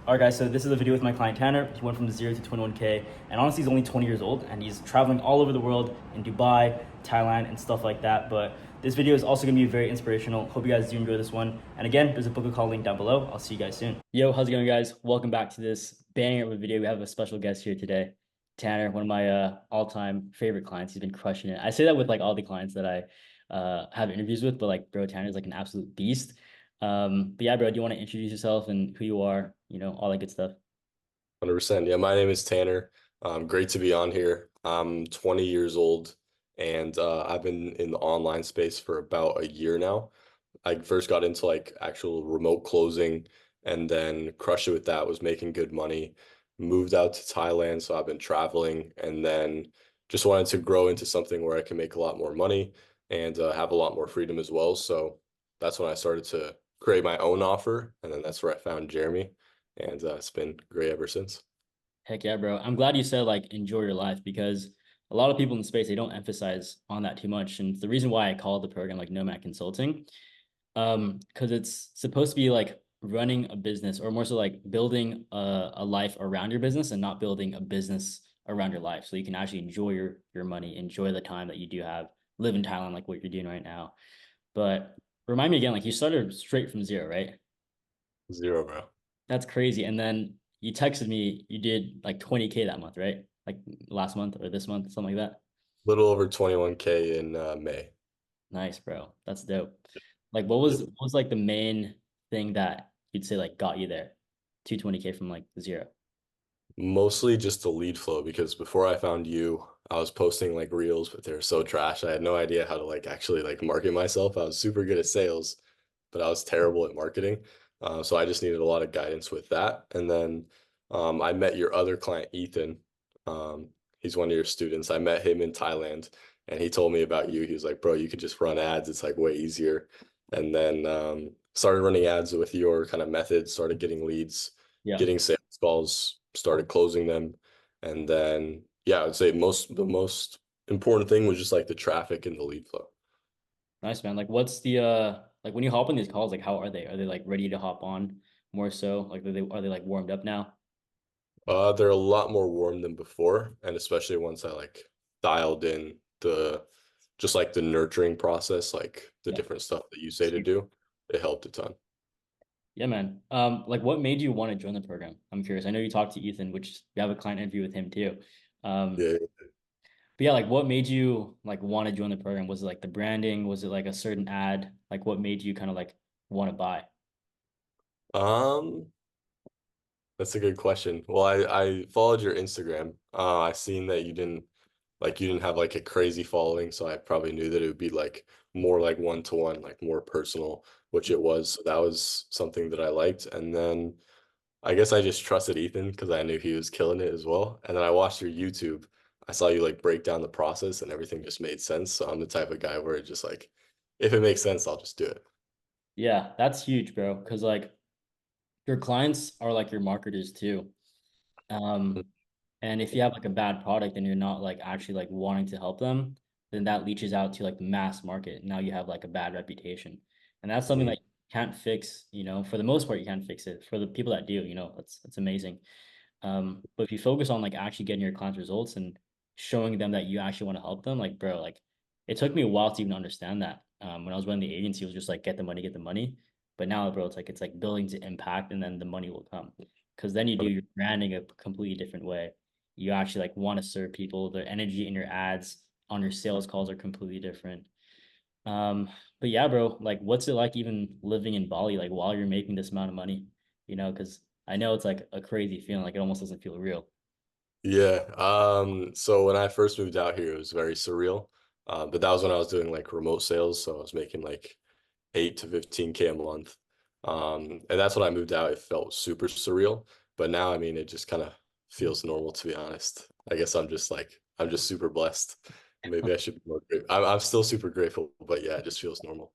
All right, guys, so this is a video with my client Tanner. He went from 0 to 21K, and honestly, he's only 20 years old, and he's traveling all over the world in Dubai, Thailand, and stuff like that. But this video is also going to be very inspirational. Hope you guys do enjoy this one. And again, there's a book call link down below. I'll see you guys soon. Yo, how's it going, guys? Welcome back to this banger of a video. We have a special guest here today, Tanner, one of my all-time favorite clients. He's been crushing it. I say that with like all the clients that I have interviews with, but like, bro, Tanner's like an absolute beast. But yeah, bro, do you want to introduce yourself and who you are, all that good stuff? 100%. Yeah, my name is Tanner. Great to be on here. I'm 20 years old and I've been in the online space for about a year now. I first got into like actual remote closing and then crushed it with that, was making good money. Moved out to Thailand, so I've been traveling and then just wanted to grow into something where I can make a lot more money and have a lot more freedom as well. So that's when I started to create my own offer, and then that's where I found Jeremy, and it's been great ever since. Heck yeah, bro. I'm glad you said like enjoy your life because a lot of people in the space they don't emphasize on that too much. And the reason why I call the program like Nomad Consulting, because it's supposed to be like running a business or more so like building a life around your business and not building a business around your life. So you can actually enjoy your money, enjoy the time that you do have, live in Thailand like what you're doing right now. But remind me again, like you started straight from zero, right? Zero, bro. That's crazy. And then you texted me, you did like 20K that month, right? Like last month or this month, something like that. Little over 21K in May. Nice, bro. That's dope. Like Yep. what was like the main thing that you'd say like got you there? 220K from like zero. Mostly just the lead flow because before I found you, I was posting like reels, but they were so trash. I had no idea how to like actually like market myself. I was super good at sales, but I was terrible at marketing. So I just needed a lot of guidance with that. And then I met your other client, Ethan. He's one of your students. I met him in Thailand and he told me about you. He was like, bro, you could just run ads. It's like way easier. And then started running ads with your kind of methods, started getting leads, Yeah. getting sales calls, started closing them. And then, yeah, I would say the most important thing was just like the traffic and the lead flow. Nice, man. Like what's the like when you hop on these calls, like how are they? Are they like ready to hop on more so? Like are they like warmed up now? They're a lot more warm than before, and especially once I like dialed in the just like the nurturing process, like the Yeah. different stuff that you say to do, it helped a ton. Yeah, man. Like what made you want to join the program? I'm curious. I know you talked to Ethan, which you have a client interview with him too. Um, Yeah. but yeah, like what made you like want to join the program? Was it like the branding? Was it like a certain ad? Like what made you kind of like want to buy? Um, that's a good question. Well, I followed your Instagram. I seen that you didn't have like a crazy following, so I probably knew that it would be like more like one-to-one, like more personal, which it was. So that was something that I liked. And then I guess I just trusted Ethan because I knew he was killing it as well. And then I watched your YouTube. I saw you like break down the process and everything just made sense. So I'm the type of guy where it just like, if it makes sense, I'll just do it. Yeah, that's huge, bro. Because like your clients are like your marketers too. Um, and if you have like a bad product and you're not like actually like wanting to help them, then that leaches out to like the mass market. Now you have like a bad reputation. And that's something Mhm. that you can't fix, for the most part, you can't fix it. For the people that do, that's amazing. But if you focus on like actually getting your clients results and showing them that you actually want to help them, like bro, like it took me a while to even understand that. When I was running the agency, it was just like get the money, get the money. But now, bro, it's like building to impact, and then the money will come. Because then you do your branding a completely different way. You actually like want to serve people. The energy in your ads on your sales calls are completely different. Um, but yeah, bro, like what's it like even living in Bali, like while you're making this amount of money? Because I know it's like a crazy feeling, like it almost doesn't feel real. Yeah. So when I first moved out here, it was very surreal. But that was when I was doing like remote sales. So I was making like 8 to 15K a month. And that's when I moved out. It felt super surreal. But now, I mean, it just kind of feels normal, to be honest. I guess I'm just super blessed. Maybe I should be more grateful. I'm still super grateful, but yeah, it just feels normal.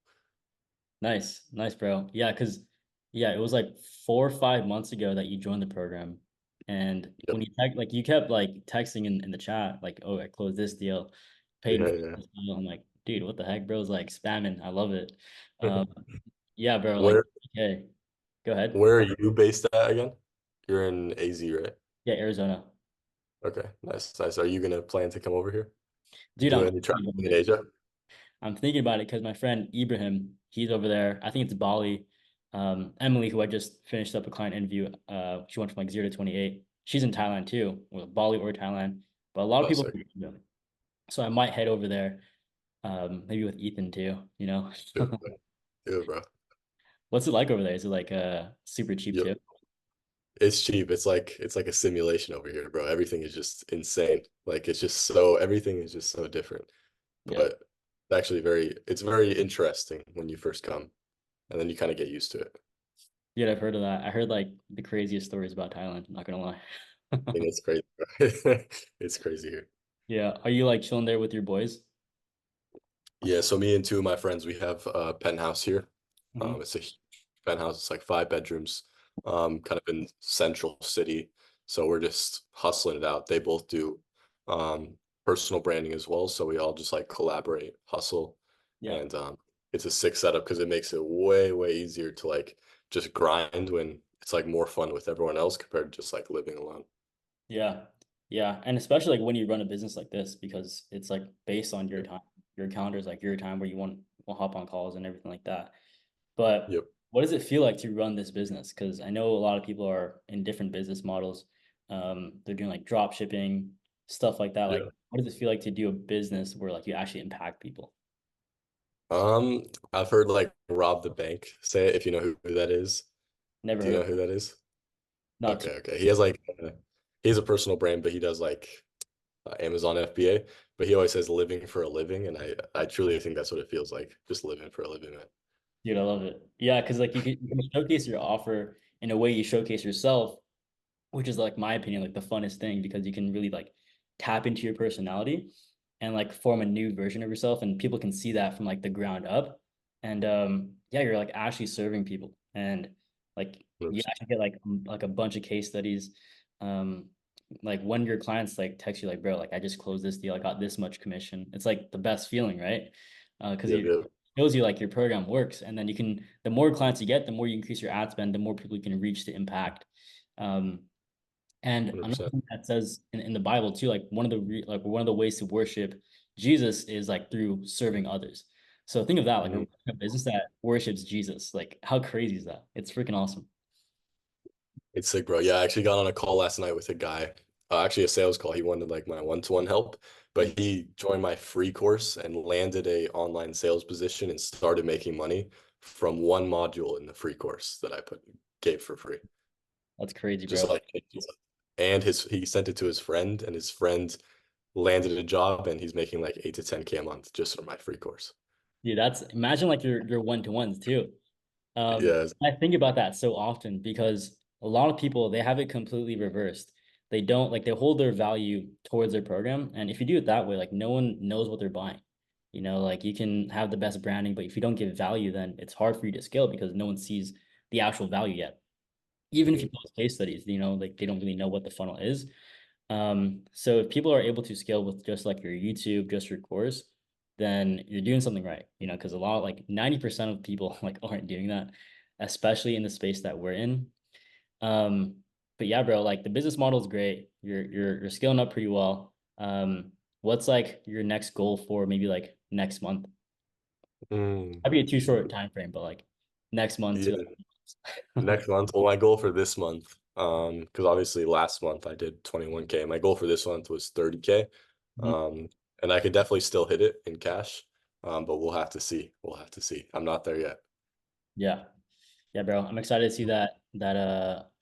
Nice, nice, bro. Yeah, because yeah, it was like 4 or 5 months ago that you joined the program. And Yep. when like you kept like texting in the chat, like, oh, I closed this deal, paid Yeah, in yeah. this deal. I'm like, dude, what the heck, bro? Is like spamming. I love it. Um, yeah, bro, like, Where okay, go ahead. where are you based at again? You're in AZ, right? Yeah, Arizona. Okay, nice, nice. Are you gonna plan to come over here? Dude, Do any traveling in Asia? I'm thinking about it because my friend Ibrahim, he's over there. I think it's Bali. Emily, who I just finished up a client interview, she went from like 0 to 28. She's in Thailand too, or Bali or Thailand. But a lot of Oh, people, sick. so I might head over there, maybe with Ethan too, you know. Do it, bro. Do it, bro. What's it like over there? Is it like super cheap too? Yep. It's cheap. It's like a simulation over here, bro. Everything is just insane. Like it's just so everything is just so different. Yeah. But it's very interesting when you first come, and then you kind of get used to it. Yeah, I've heard of that. I heard like the craziest stories about Thailand, I'm not gonna lie. I mean, it's crazy, bro. It's crazy here. Yeah. Are you like chilling there with your boys? Yeah, so me and two of my friends, we have a penthouse here. Hmm. It's a huge penthouse. It's like 5 bedrooms, kind of in central city. So we're just hustling it out. They both do personal branding as well. So we all just like collaborate, hustle, Yeah. and it's a sick setup because it makes it way, way easier to like just grind when it's like more fun with everyone else compared to just like living alone. Yeah. Yeah. And especially like when you run a business like this, because it's like based on your Yep. time, your calendar is like your time where you want will hop on calls and everything like that. But Yep. what does it feel like to run this business? Because I know a lot of people are in different business models. They're doing like drop shipping, stuff like that. Like, Yeah. what does it feel like to do a business where like you actually impact people? I've heard like rob the bank say it if you know who that is. Never Do you heard know of who it. that is? Not too. Okay, okay. He has like he has a personal brand, but he does like Amazon FBA. But he always says living for a living, and I truly think that's what it feels like, just living for a living, man. Dude, I love it. Yeah, because like you can showcase your offer in a way you showcase yourself, which is like my opinion, like the funnest thing because you can really like tap into your personality and like form a new version of yourself, and people can see that from like the ground up. And yeah, you're like actually serving people, and like you 100%. actually get like a bunch of case studies. Um, like when your clients like text you like, bro, like I just closed this deal, I got this much commission. It's like the best feeling, right? Because Yep, you yep, shows you like your program works, and then you can the more clients you get, the more you increase your ad spend, the more people you can reach to impact. Um, and another 100%. thing that says in the Bible too, like like one of the ways to worship Jesus is like through serving others. So think of that, like Mhm. a business that worships Jesus. Like how crazy is that? It's freaking awesome. It's sick, bro. Yeah, I actually got on a call last night with a guy, actually a sales call. He wanted like my one-to-one help, Mm. but he joined my free course and landed a online sales position and started making money from one module in the free course that I gave for free. That's crazy, Just bro. like, and he sent it to his friend, and his friend landed a job, and he's making like 8 to 10K a month just from my free course. Dude, that's imagine like your one-to-ones too. Yeah, I think about that so often because a lot of people they have it completely reversed. They don't like they hold their value towards their program, and if you do it that way, like no one knows what they're buying. You know, like you can have the best branding, but if you don't give value, then it's hard for you to scale because no one sees the actual value yet. Even if you mhm, post case studies, you know, like they don't really know what the funnel is. So if people are able to scale with just like your YouTube, just your course, then you're doing something right, you know, because a lot like 90% of people like aren't doing that, especially in the space that we're in. Um, but yeah, bro, like the business model is great. You're scaling up pretty well. What's like your next goal for maybe like next month? mm. I'd be a too short time frame, but like next month to Yeah, like next month. Well, my goal for this month, because obviously last month I did 21K. My goal for this month was 30K. Mhm. Um, and I could definitely still hit it in cash. But we'll have to see. We'll have to see. I'm not there yet. Yeah. Yeah, bro. I'm excited to see that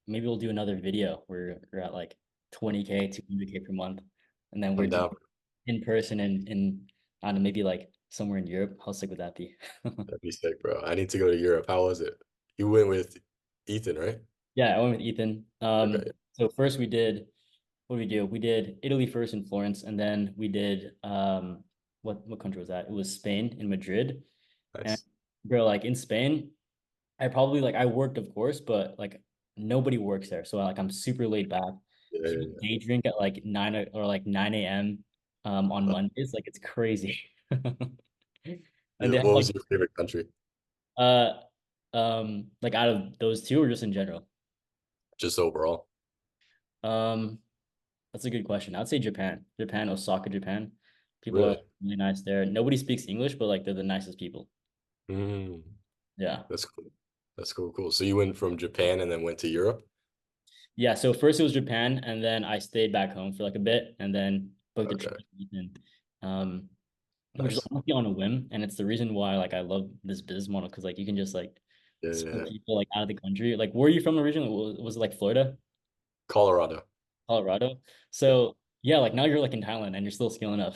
maybe we'll do another video where we're at like 20K, 200K per month. And then we're I'm doing down. in person and I don't know, maybe like somewhere in Europe. How sick would that be? That'd be sick, bro. I need to go to Europe. How was it? You went with Ethan, right? Yeah, I went with Ethan. Okay. So first we did what did we do? We did Italy first in Florence, and then we did what country was that? It was Spain in Madrid. And Nice. bro, like in Spain, I probably like I worked of course, but like nobody works there. So like I'm super laid back. Yeah, yeah, People yeah. day drink at like or like 9 a.m. On Uh, Mondays. Like it's crazy. And yeah. they have What like was your favorite country? uh like out of those two or just in general? Just overall. Um, that's a good question. I'd say Japan. Japan, Osaka, Japan. People are Really? really nice there. Nobody speaks English, but like they're the nicest people. Mm, Yeah. that's cool. That's cool, cool. So you went from Japan and then went to Europe? Yeah. So first it was Japan, and then I stayed back home for like a bit, and then booked a trip Okay, to Ethan. Um, which is nice. honestly on a whim, and it's the reason why like I love this business model because like you can just like Yeah, yeah, send yeah. people like out of the country. Like, where are you from originally? Was it like Florida, Colorado. Colorado? Yeah. So yeah, like now you're like in Thailand and you're still scaling up.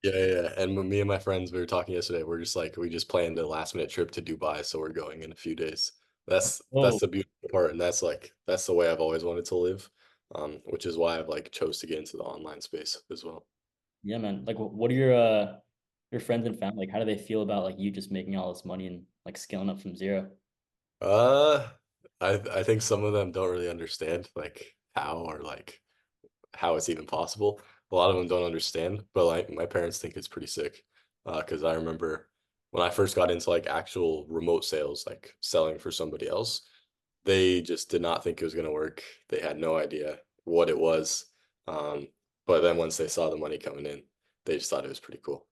Yeah, yeah, yeah. And when me and my friends, we were talking yesterday. We're just like we just planned a last minute trip to Dubai, so we're going in a few days. That's Oh the beautiful part, and that's the way I've always wanted to live, which is why I've like chose to get into the online space as well. yeah, man. Like, what are your friends and family like? How do they feel about like you just making all this money and like scaling up from zero? Uh, I think some of them don't really understand like how or like how it's even possible. A lot of them don't understand, but like my parents think it's pretty sick. Because I remember when I first got into like actual remote sales, like selling for somebody else, they just did not think it was going to work. They had no idea what it was. Um, but then once they saw the money coming in, they just thought it was pretty cool.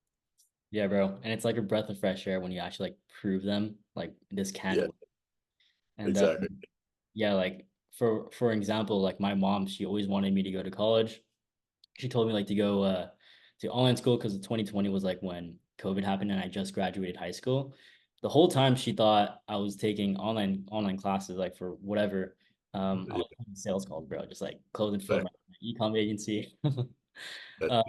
Yeah, bro. And it's like a breath of fresh air when you actually like prove them like this can Yeah, work. And exactly. yeah, like for example, like my mom, she always wanted me to go to college. She told me like to go to online school because 2020 was like when COVID happened and I just graduated high school. The whole time she thought I was taking online classes like for whatever. I Yeah, was doing sales calls, bro, just like closing for but, my e-com agency. but, Um,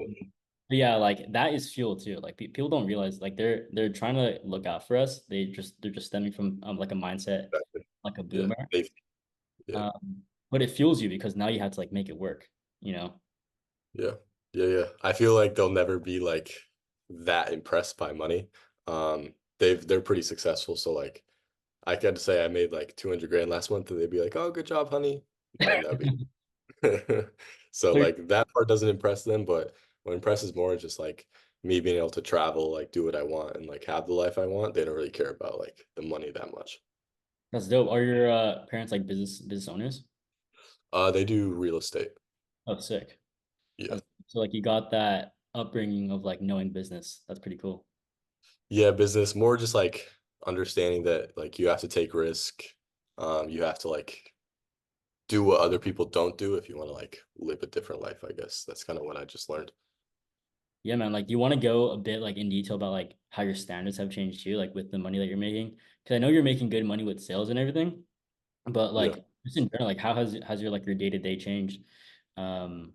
but yeah, like that is fuel too. Like people don't realize like they're trying to look out for us. They're just stemming from like a mindset like a yeah, boomer. yeah. But it fuels you because now you have to like make it work, you know? Yeah. Yeah, yeah. I feel like they'll never be like that impressed by money. They're pretty successful, so like I could say I made like 200 grand last month and they'd be like, "Oh, good job, honey." And that'd be so Clear. like that part doesn't impress them, but what impresses more is just like me being able to travel, like do what I want and like have the life I want. They don't really care about like the money that much. That's dope. Are your parents like business owners? They do real estate. Oh, sick. Yeah. So like you got that upbringing of like knowing business. That's pretty cool. Yeah, business, more just like understanding that like you have to take risk. You have to like do what other people don't do if you want to like live a different life, I guess. That's kind of what I just learned. Yeah, man. Like, do you want to go a bit like in detail about like how your standards have changed too, like with the money that you're making? Because I know you're making good money with sales and everything, but Yeah. like just in general, like how has your like your day to day changed? Um,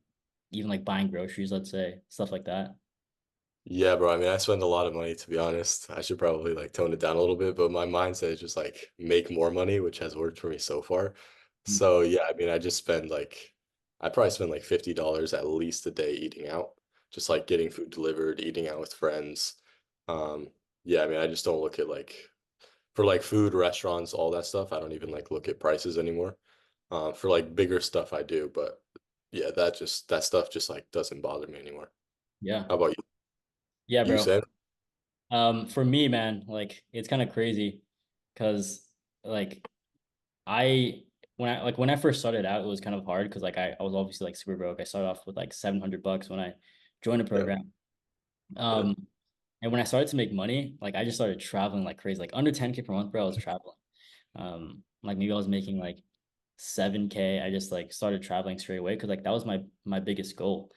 even like buying groceries, let's say, stuff like that. Yeah, bro. I mean, I spend a lot of money to be honest. I should probably like tone it down a little bit, but my mindset is just like make more money, which has worked for me so far. Mm. So yeah, I mean, I probably spend like $50 at least a day eating out, just like getting food delivered, eating out with friends. Um, yeah, I mean, I just don't look at like for like food, restaurants, all that stuff. I don't even like look at prices anymore. For like bigger stuff, I do, but yeah, that stuff just like doesn't bother me anymore. Yeah. How about you? Yeah, You bro. said? For me, man, like it's kind of crazy because like I when I first started out, it was kind of hard because like I was obviously like super broke. I started off with like $700 when I joined the Yeah, program. yeah, Um, and when I started to make money, like I just started traveling like crazy. Like under 10K per month, bro, I was traveling. Like maybe I was making like 7K. I just like started traveling straight away because like that was my biggest goal.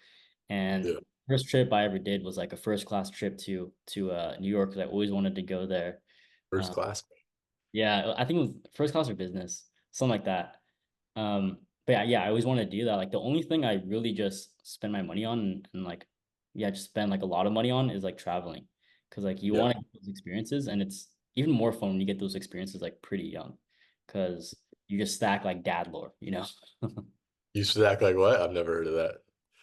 And yeah. first trip I ever did was like a first class trip to New York because I always wanted to go there. First Um, class. yeah, I think it was first class or business, something like that. But yeah, I always want to do that. Like the only thing I really just spend my money on and like yeah, just spend like a lot of money on is like traveling. Cause like you Yeah. want to get those experiences and it's even more fun when you get those experiences like pretty young. Cause you just stack like dad lore, you know? You should act like what? I've never heard of that.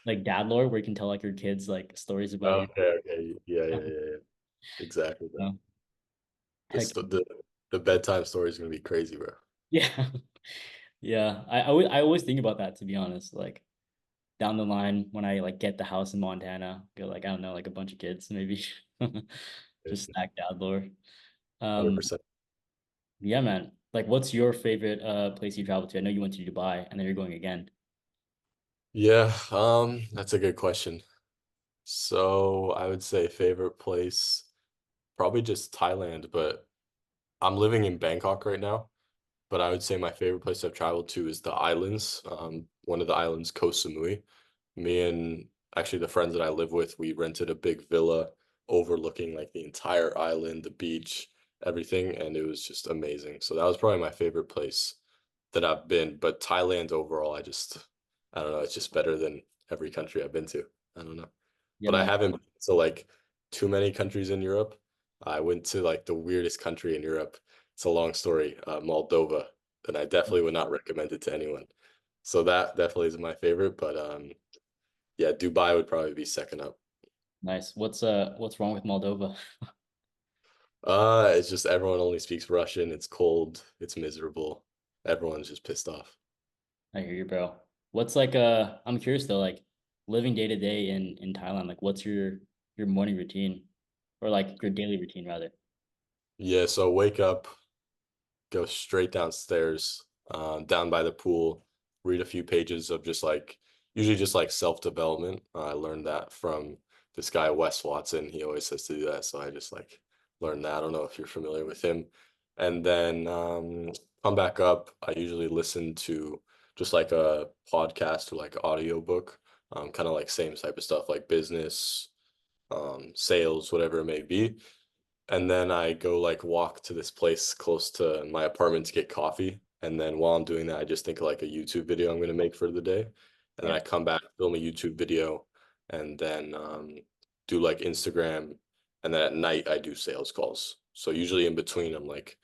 Like dad lore where you can tell like your kids like stories about Oh, your okay, okay. Yeah, yeah, yeah, yeah. Exactly, bro. know, This heck the bedtime story is gonna be crazy, bro. yeah. Yeah. I always think about that to be honest. Like down the line when I like get the house in Montana, go like I don't know, like a bunch of kids maybe just stacked outdoor. Um, 100%. yeah, man. Like, what's your favorite place you traveled to? I know you went to Dubai and then you're going again. Yeah, that's a good question. So I would say favorite place, probably just Thailand, but I'm living in Bangkok right now. But I would say my favorite place I've traveled to is the islands. One of the islands, Koh Samui. Me and actually the friends that I live with, we rented a big villa overlooking like the entire island, the beach, everything, and it was just amazing. So that was probably my favorite place that I've been. But Thailand overall, I don't know, it's just better than every country I've been to. I don't know. Yeah, But I man. haven't been to like too many countries in Europe. I went to like the weirdest country in Europe. It's a long story, Moldova, and I definitely would not recommend it to anyone. So that definitely is my favorite, but yeah, Dubai would probably be second up. Nice. What's wrong with Moldova? It's just everyone only speaks Russian. It's cold. It's miserable. Everyone's just pissed off. I hear you, bro. What's like I'm curious though, like living day to day in Thailand, like what's your morning routine or like your daily routine rather? Yeah, so wake up, go straight downstairs, down by the pool, read a few pages of just like usually just like self-development. I learned that from this guy Wes Watson. He always says to do that, so I just like learned that. I don't know if you're familiar with him. And then come back up. I usually listen to just like a podcast or like audiobook, kind of like same type of stuff like business, sales, whatever it may be. And then I go like walk to this place close to my apartment to get coffee. And then while I'm doing that, I just think of like a YouTube video I'm gonna make for the day. And then Yeah, I come back, film a YouTube video, and then do like Instagram. And then at night I do sales calls. So usually in between, I'm like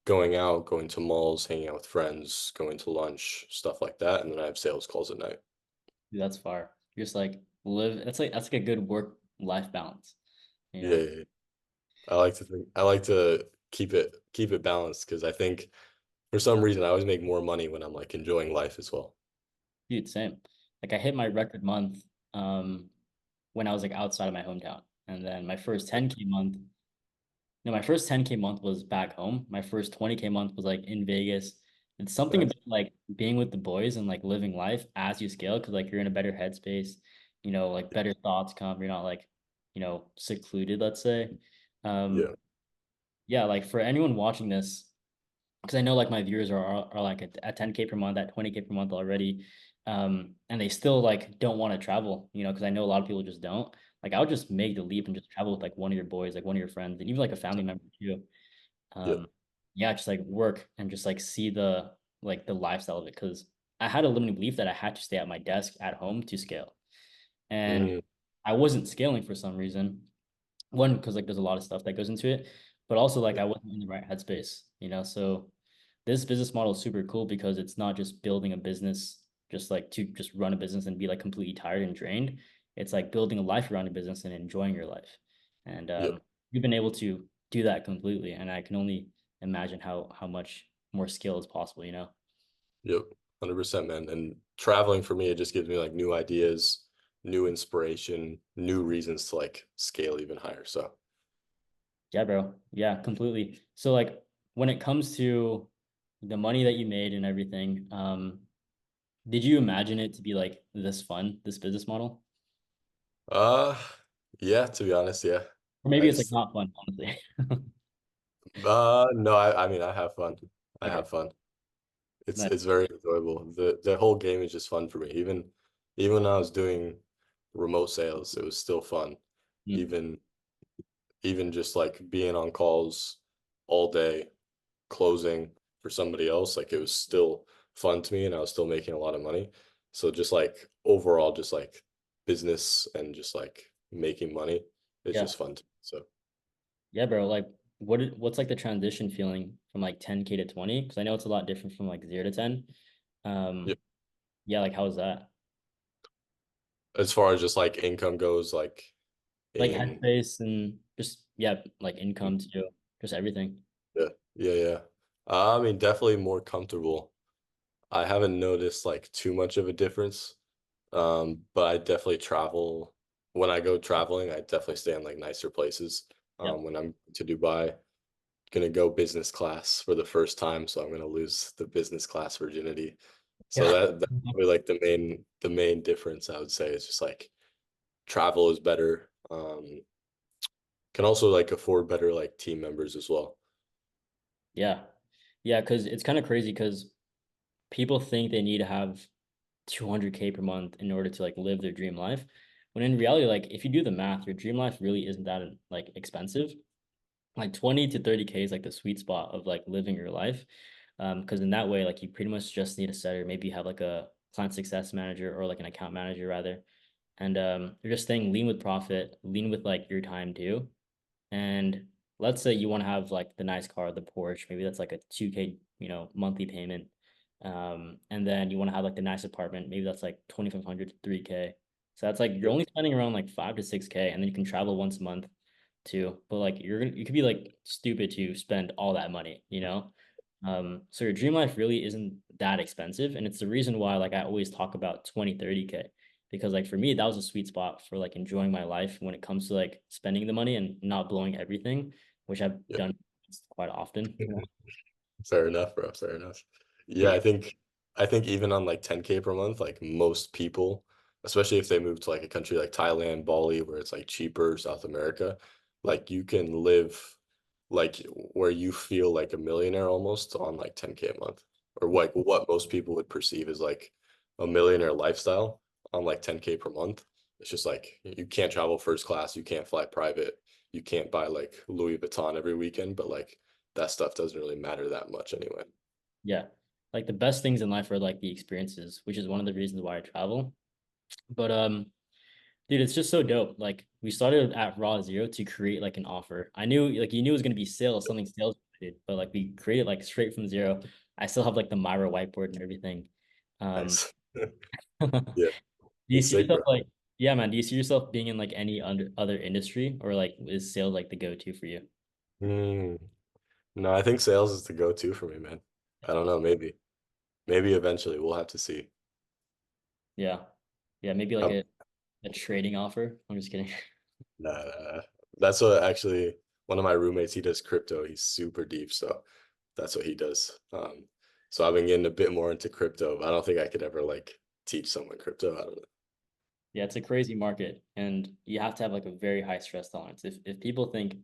going out, going to malls, hanging out with friends, going to lunch, stuff like that. And then I have sales calls at night. dude, that's far. You're just like live. That's like a good work life balance. You Yeah, know, yeah, yeah. I like to keep it balanced because I think for some reason, I always make more money when I'm like enjoying life as well. dude, same. Like I hit my record month when I was like outside of my hometown, and then my first 10K month. No, my first 10K month was back home. My first 20K month was like in Vegas. It's something Nice. about like being with the boys and like living life as you scale because like you're in a better headspace, like better thoughts come. You're not like, secluded, let's say. Yeah. Yeah, like for anyone watching this, because I know like my viewers are like at 10K per month, at 20K per month already. And they still like don't want to travel, because I know a lot of people just don't. Like I would just make the leap and just travel with like one of your boys, like one of your friends, and even like a family member too. Yeah. Um, yeah, just like work and just like see the lifestyle of it. Cause I had a limiting belief that I had to stay at my desk at home to scale. And Mm, I wasn't scaling for some reason. One, because like there's a lot of stuff that goes into it, but also like yeah. I wasn't in the right headspace. So this business model is super cool because it's not just building a business just like to just run a business and be like completely tired and drained. It's like building a life around a business and enjoying your life. And Yeah. you've been able to do that completely. And I can only imagine how much more skill is possible. Yep. 100%, man. And traveling for me, it just gives me like new ideas, new inspiration, new reasons to like scale even higher. So, Yeah, bro. Yeah, completely. So like when it comes to the money that you made and everything, did you imagine it to be like this fun, this business model? uh, yeah, to be honest, yeah. Or maybe I it's like just, not fun, honestly. no, I mean, I have fun. I Okay, have fun. nice. It's very enjoyable. The whole game is just fun for me. Even when I was doing remote sales, it was still fun. Mm. Even even just like being on calls all day, closing for somebody else, like it was still fun to me and I was still making a lot of money. So just like overall, just like business and just like making money is Yeah. just fun to me. So Yeah, bro. Like what's like the transition feeling from like 10K to 20? Because I know it's a lot different from like 0 to 10. yeah. Um, yeah, like how's that? As far as just like income goes, like Like in headspace and just yeah, like income too, just everything. yeah, yeah, yeah. I mean, definitely more comfortable. I haven't noticed like too much of a difference. But I definitely travel when I go traveling, I definitely stay in like nicer places. Yep. When I'm to Dubai, gonna go business class for the first time, so I'm gonna lose the business class virginity. So Yeah. that's probably like the main difference I would say is just like travel is better. Can also like afford better like team members as well. Yeah. Yeah, because it's kind of crazy because people think they need to have 200K per month in order to like live their dream life. When in reality, like if you do the math, your dream life really isn't that like expensive. Like 20 to 30K is like the sweet spot of like living your life. Because in that way, like you pretty much just need a setter, maybe have like a client success manager or like an account manager rather. And you're just staying lean with profit, lean with like your time too. And let's say you want to have like the nice car, the Porsche, maybe that's like a 2K, monthly payment. And then you want to have like the nice apartment, maybe that's like 2,500 to 3K. So that's like you're Yeah. only spending around like 5 to 6K, and then you can travel once a month too. But like you could be like stupid to spend all that money. So your dream life really isn't that expensive. And it's the reason why like I always talk about 20, 30K because like for me that was a sweet spot for like enjoying my life when it comes to like spending the money and not blowing everything, which I've Yeah. done quite often. Fair enough, bro. Fair enough. Yeah, Yeah, I think even on like 10K per month, like most people, especially if they move to like a country like Thailand, Bali, where it's like cheaper, South America, like you can live like where you feel like a millionaire almost on like 10K a month. Or like what most people would perceive as like a millionaire lifestyle on like 10K per month. It's just like you can't travel first class, you can't fly private, you can't buy like Louis Vuitton every weekend, but like that stuff doesn't really matter that much anyway. yeah. Like the best things in life are like the experiences, which is one of the reasons why I travel. But dude, it's just so dope. Like we started at raw zero to create like an offer. I knew like you knew it was gonna be sales, something sales related, but like we created like straight from zero. I still have like the Myra whiteboard and everything. Um, Nice. do Yeah, you it's see sick, yourself bro. like, yeah, man, do you see yourself being in like any other industry or like is sales like the go-to for you? Mm. No, I think sales is the go-to for me, man. I don't know, maybe eventually we'll have to see. Yeah. Yeah, maybe like Um, a trading offer. I'm just kidding. nah, that's what actually one of my roommates, he does crypto. He's super deep, so that's what he does. So I've been getting a bit more into crypto, but I don't think I could ever like teach someone crypto. I don't know. Yeah, it's a crazy market and you have to have like a very high stress tolerance. If people think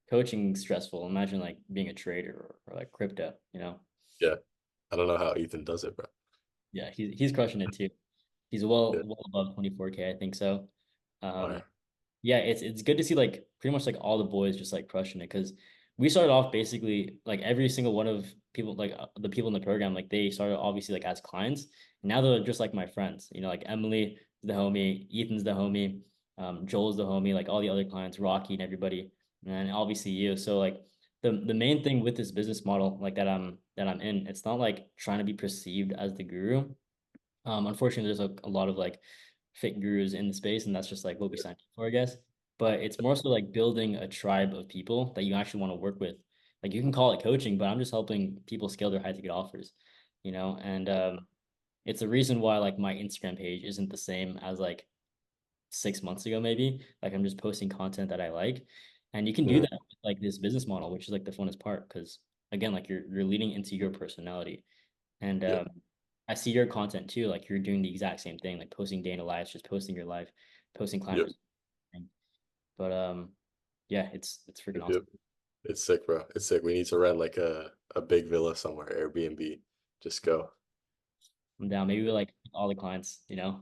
coaching stressful, imagine like being a trader or like crypto. Yeah, I don't know how Ethan does it, bro. Yeah, he's crushing it too. He's Yeah, well above 24K, I think so. Um, fire. yeah, it's good to see like pretty much like all the boys just like crushing it because we started off basically like every single one of people like the people in the program like they started obviously like as clients. Now they're just like my friends, like Emily is the homie, Ethan's the homie, Joel's the homie, like all the other clients, Rocky and everybody, and obviously you. So like the main thing with this business model like that I'm in, it's not like trying to be perceived as the guru. Unfortunately, there's a lot of like fake gurus in the space, and that's just like what we signed up for, I guess. But it's more so like building a tribe of people that you actually want to work with. Like you can call it coaching, but I'm just helping people scale their high ticket offers. And it's a reason why like my Instagram page isn't the same as like 6 months ago, maybe. Like I'm just posting content that I like, and you can do Mhm. that with like this business model, which is like the funnest part, because again, like you're leading into your personality. And Yeah, I see your content too. Like you're doing the exact same thing, like posting day in the lives, just posting your life, posting client yep, results. But yeah, it's freaking yep, awesome. yep. It's sick, bro. It's sick. We need to rent like a big villa somewhere, Airbnb. Just go. I'm down. Maybe we like all the clients. Yeah,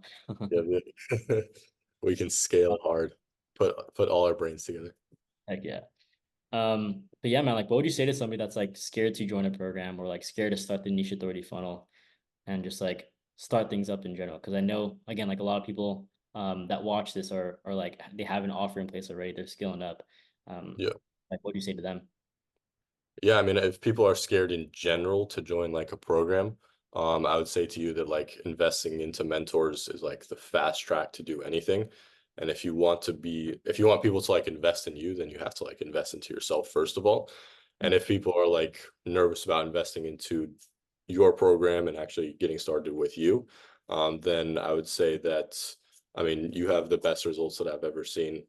yeah. We can scale hard. Put all our brains together. Heck yeah. But yeah, man, like what would you say to somebody that's like scared to join a program or like scared to start the niche authority funnel and just like start things up in general? Because I know again, like a lot of people that watch this are like they have an offer in place already, they're scaling up. Um, Yeah. like what do you say to them? Yeah, I mean, if people are scared in general to join like a program, I would say to you that like investing into mentors is like the fast track to do anything. And if you want people to like invest in you, then you have to like invest into yourself first of all. And if people are like nervous about investing into your program and actually getting started with you, then I would say that, I mean, you have the best results that I've ever seen.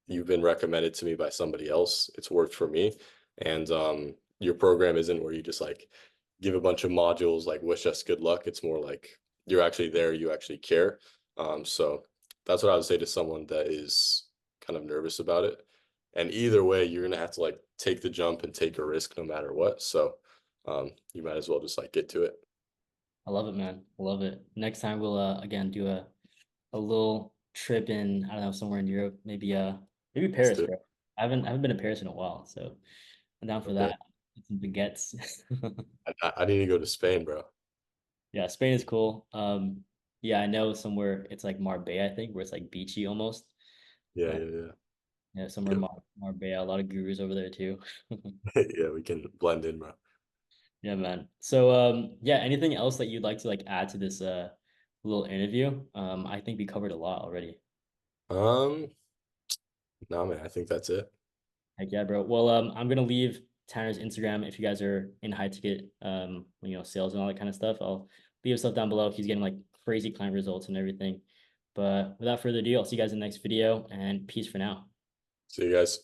You've been recommended to me by somebody else. It's worked for me. And your program isn't where you just like give a bunch of modules, like wish us good luck. It's more like you're actually there, you actually care. So that's what I would say to someone that is kind of nervous about it. And either way, you're gonna have to like take the jump and take a risk no matter what. So you might as well just like get to it. I love it, man. I love it. Next time we'll again do a little trip in, I don't know, somewhere in Europe, maybe Let's Paris, do bro. it. I haven't been to Paris in a while, so I'm down for Okay. that. Get some baguettes. I need to go to Spain, bro. Yeah, Spain is cool. Yeah, I know somewhere it's like Marbella, I think, where it's like beachy almost. Yeah, Uh, yeah, yeah. yeah, somewhere Yep. Marbella, a lot of gurus over there too. Yeah, we can blend in, bro. Yeah, man. So yeah, anything else that you'd like to like add to this little interview? I think we covered a lot already. Um, no, man, I think that's it. Heck yeah, bro. Well, I'm gonna leave Tanner's Instagram if you guys are in high ticket sales and all that kind of stuff. I'll leave stuff down below. He's getting like crazy client results and everything. But without further ado, I'll see you guys in the next video and peace for now. See you guys.